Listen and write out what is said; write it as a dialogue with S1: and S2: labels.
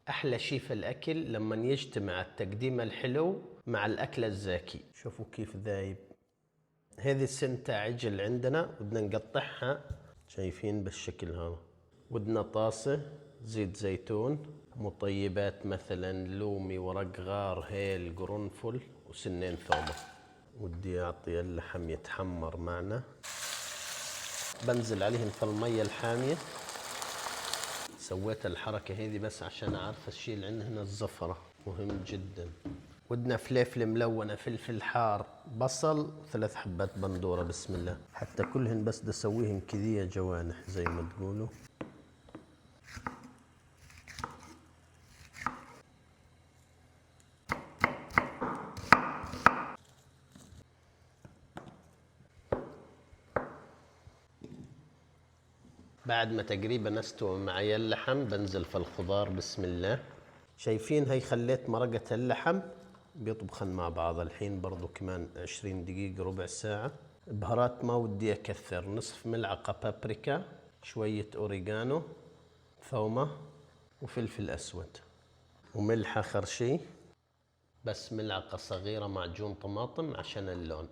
S1: أحلى شي في الأكل لما يجتمع التقديم الحلو مع الأكل الزاكي. شوفوا كيف ذايب. هذه السنتة عجل عندنا، بدنا نقطعها شايفين بالشكل هذا. بدنا طاسة زيت زيتون، مطيبات مثلا لومي، ورق غار، هيل، قرنفل، وسنين ثومة. ودي أعطي اللحم يتحمر معنا. بنزل عليهم في المية الحامية. سويت الحركة هذه بس عشان أعرف الشيء اللي عندنا هنا الزفرة، مهم جدا. ودنا فليفل ملونة، فلفل حار، بصل، 3 حبات بندورة. بسم الله. حتى كلهن بس بدي اسويهن كذية جوانح زي ما تقولوا. بعد ما تقريبا استوى معي اللحم بنزل في الخضار. بسم الله. شايفين هي خليت مرقة اللحم بيطبخن مع بعض الحين برضو كمان 20 دقيقة ربع ساعة. بهارات ما ودي أكثر، نصف ملعقة بابريكا، شوية أوريغانو، ثومة، وفلفل أسود، وملح آخر شي، بس ملعقة صغيرة معجون طماطم عشان اللون.